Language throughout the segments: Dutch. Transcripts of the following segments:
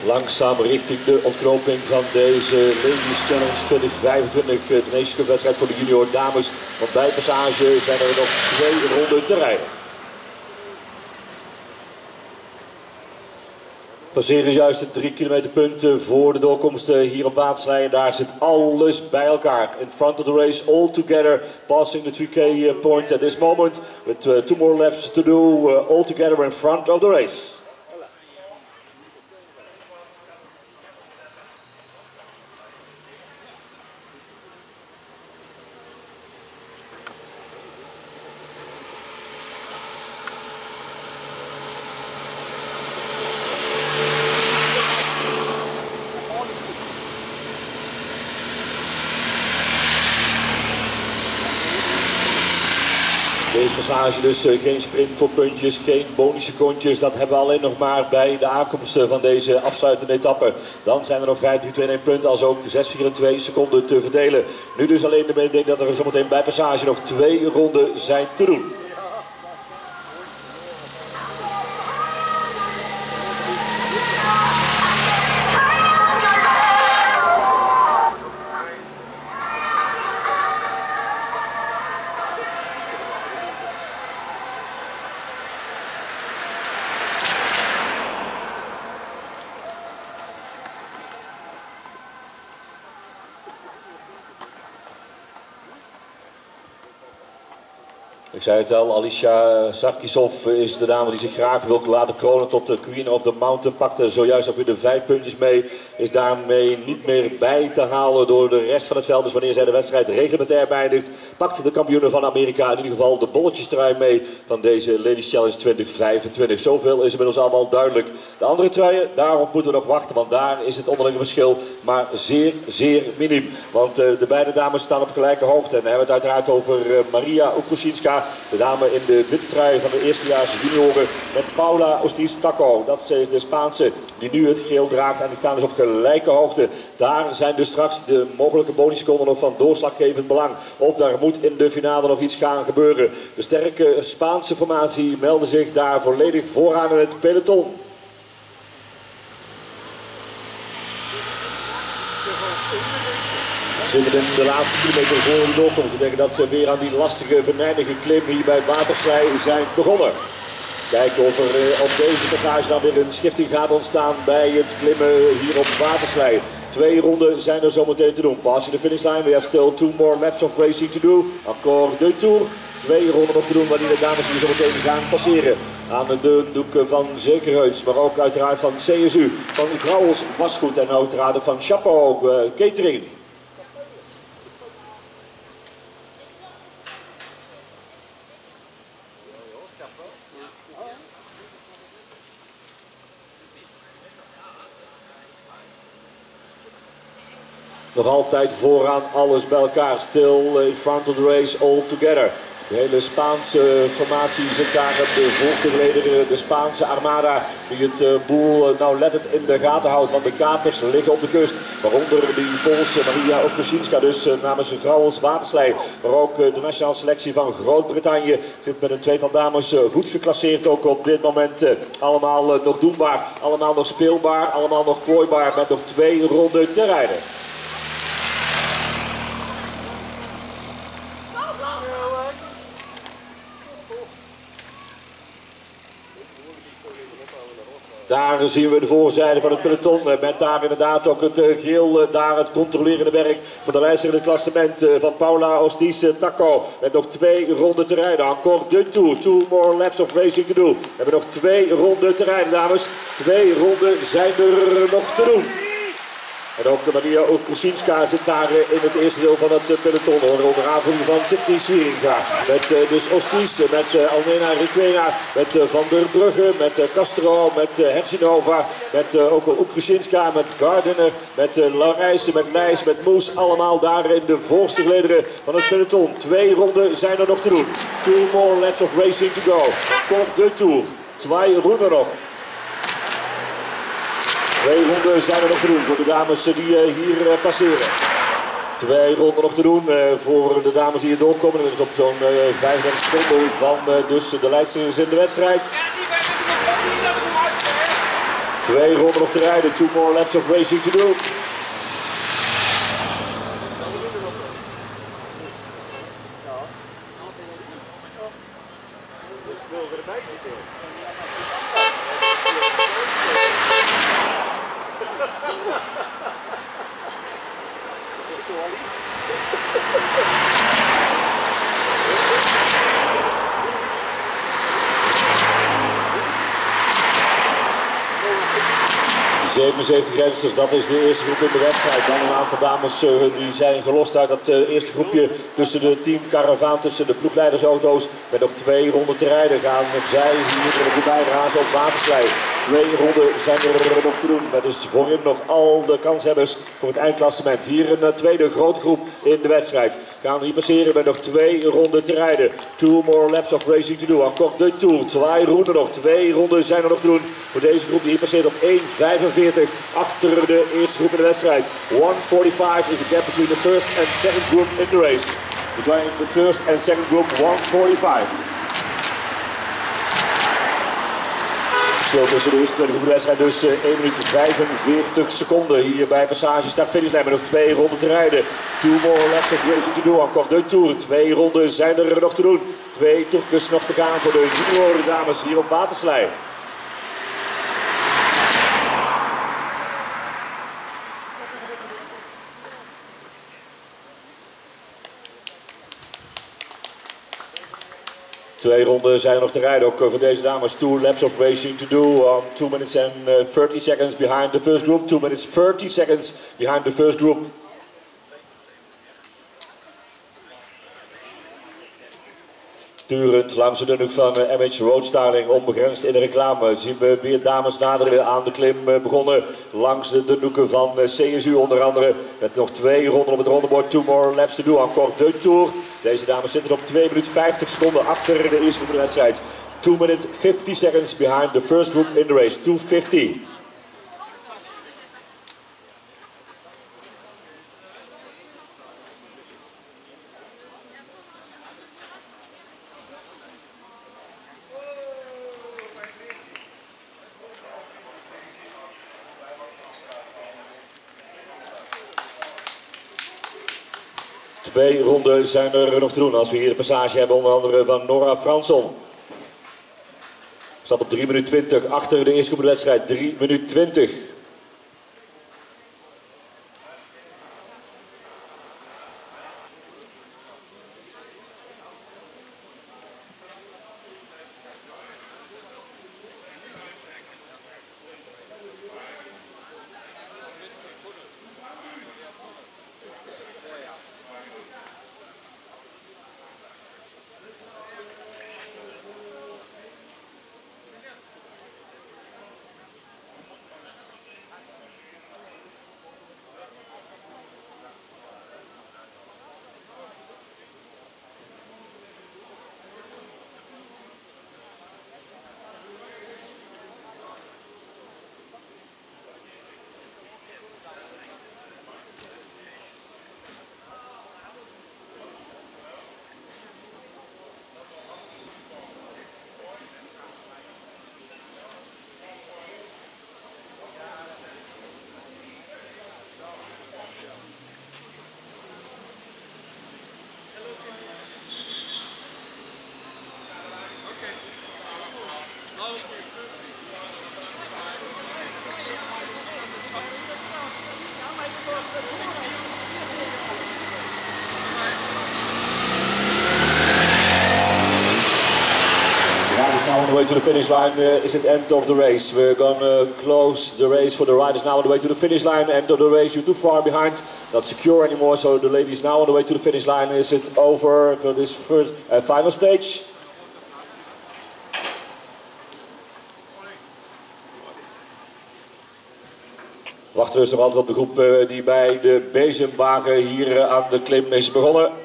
Langzaam richting de ontknoping van deze Ladies Challenge 2025, de Nation Cup wedstrijd voor de junior dames. Want bij passage zijn er nog 2 ronden te rijden. Passeren juist het 3 kilometer punt voor de doorkomst hier op Waterslei. Daar zit alles bij elkaar. In front of the race, all together, passing the 3K point at this moment. With 2 more laps to do, all together in front of the race. Deze passage dus geen sprint voor puntjes, geen bonussecondjes. Dat hebben we alleen nog maar bij de aankomst van deze afsluitende etappe. Dan zijn er nog 5-3-2-1 punten, als ook 6-4-2 seconden te verdelen. Nu dus alleen de mededeling dat er zometeen bij passage nog 2 ronden zijn te doen. Ik zei het al, Alicia Sarkisov is de dame die zich graag wil laten kronen tot de Queen of the Mountain. Pakte zojuist ook weer de 5 puntjes mee. Is daarmee niet meer bij te halen door de rest van het veld. Dus wanneer zij de wedstrijd reglementair beëindigt, pakt de kampioene van Amerika in ieder geval de bolletjestrui mee van deze Ladies Challenge 2025. Zoveel is inmiddels allemaal duidelijk. De andere truien, daarop moeten we nog wachten, want daar is het onderlinge verschil maar zeer miniem. Want de beide dames staan op gelijke hoogte. En dan hebben we het uiteraard over Maria Okrushinska, de dame in de witte trui van de eerstejaars junioren, met Paula Ortiz-Taco. Dat is de Spaanse die nu het geel draagt en die staan dus op gelijke hoogte. Daar zijn dus straks de mogelijke bonusseconden nog van doorslaggevend belang. Of daar moet in de finale nog iets gaan gebeuren. De sterke Spaanse formatie meldde zich daar volledig vooraan in het peloton. Ze zitten in de laatste kilometer voor de doorkomst. We denken dat ze weer aan die lastige, venijnige klim hier bij Waterslei zijn begonnen. Kijken of er op deze passage dan weer een schifting gaat ontstaan bij het klimmen hier op Waterslei. 2 ronden zijn er zometeen te doen. Passing the finish line, we have still 2 more laps of racing to do. Encore de Tour. 2 ronden nog te doen wanneer de dames hier zometeen gaan passeren. Aan de doek van Zekerhuis, maar ook uiteraard van CSU, van Grauwels Wasgoed en uiteraard van Chapeau Catering. Nog altijd vooraan, alles bij elkaar. Still in front of the race, all together. De hele Spaanse formatie zit daar op de voorste gelederen. De Spaanse armada die het boel nauwlettend in de gaten houdt. Want de kapers liggen op de kust. Waaronder die Poolse Maria Okrushinska, dus namens Grauwels Waterslei. Maar ook de nationale selectie van Groot-Brittannië zit met een tweetal dames goed geclasseerd. Ook op dit moment allemaal nog doenbaar, allemaal nog speelbaar, allemaal nog plooibaar. Met nog 2 ronden te rijden. Daar zien we de voorzijde van het peloton met daar inderdaad ook het geel, daar het controlerende werk van de lijster in het klassement van Paula Ortiz-Taco. Met nog 2 ronden te rijden. Encore de Tour. 2 more laps of racing to do. We hebben nog 2 ronden te rijden, dames. 2 ronden zijn er nog te doen. En ook Maria Okrushinska zit daar in het eerste deel van het peloton. Onder aanvoering van Sydney Swieringa. Met dus Ortiz, met Almena Requena, met Van der Brugge, met Castro, met Herzinova, met ook Okrushinska, met Gardiner, met Laurijsen, met Nijs, met Moes. Allemaal daar in de voorste gelederen van het peloton. 2 ronden zijn er nog te doen. 2 more laps of racing to go. Komt de Tour. 2 ronden nog. 2 ronden zijn er nog te doen voor de dames die hier passeren. 2 ronden nog te doen voor de dames die hier doorkomen. Dat is op zo'n 35 seconden van dus de leidsters in de wedstrijd. 2 ronden nog te rijden. 2 more laps of racing to do. De 77 rensters, dat is de eerste groep in de wedstrijd. Dan een aantal dames die zijn gelost uit dat eerste groepje tussen de teamkaravaan, tussen de ploegleidersauto's. Met nog 2 ronden te rijden gaan zij hier voorbij razen op Waterslei. 2 ronden zijn er nog te doen. Met dus voorin nog al de kanshebbers voor het eindklassement. Hier een tweede grote groep in de wedstrijd. Gaan hier passeren met nog 2 ronden te rijden. 2 more laps of racing to do. Encore de Tour. 2 ronden nog. 2 ronden zijn er nog te doen voor deze groep die hier passeert op 1:45 achter de eerste groep in de wedstrijd. 1:45 is the gap between the first and second group in the race. Between the first and second group 1:45. Tussen de eerste en de tweede wedstrijd dus 1 minuut 45 seconden hier bij passage start-finishlijn met nog 2 ronden te rijden. 2 more laps of racing to do. Encore de Tour. 2 ronden zijn er nog te doen. 2 toertjes nog te gaan voor de junior dames hier op Waterslei. Twee ronden zijn er nog te rijden, ook voor deze dames. 2 laps of racing to do. 2 minutes and 30 seconds behind the first group. 2 minutes 30 seconds behind the first group. Turend langs de dunhoek van MH Roadstyling, onbegrensd in de reclame. Zien we weer dames naderen aan de klim begonnen. Langs de dunhoeken van CSU onder andere. Met nog 2 ronden op het rondebord. 2 more laps to do. Encore de Tour. Deze dames zitten op 2 minuten 50 seconden achter de eerste groep in de wedstrijd. 2 minutes 50 seconds behind the first group in the race. 2:50. Twee ronden zijn er nog te doen als we hier de passage hebben, onder andere van Nora Fransson. Staat op 3 minuten 20 achter de eerste groep in de wedstrijd. 3 minuten 20. On the way to the finish line is the end of the race. We're gonna close the race for the riders now on the way to the finish line. End of the race, you're too far behind, not secure anymore. So the ladies now on the way to the finish line. Is it over for this first, final stage? Wachten we dus nog altijd op de groep die bij de bezemwagen hier aan de klim is begonnen.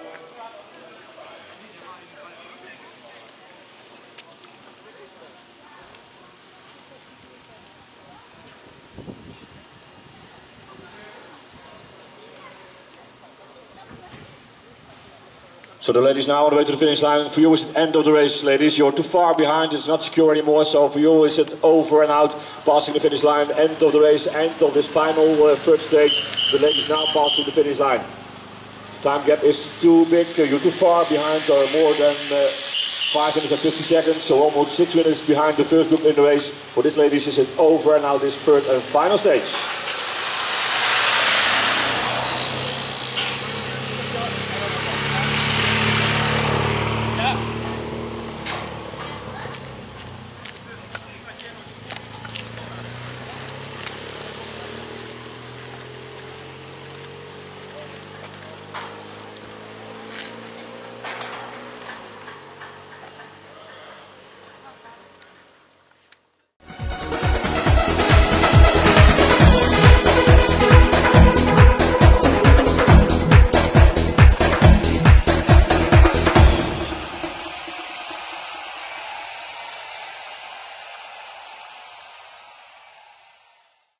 So the ladies now on the way to the finish line. For you is the end of the race, ladies. You're too far behind, it's not secure anymore. So for you is it over and out, passing the finish line. End of the race, end of this final third stage. The ladies now pass through the finish line. Time gap is too big, you're too far behind, more than 5 minutes and 50 seconds. So almost 6 minutes behind the first group in the race. For this ladies is it over and out this third and final stage.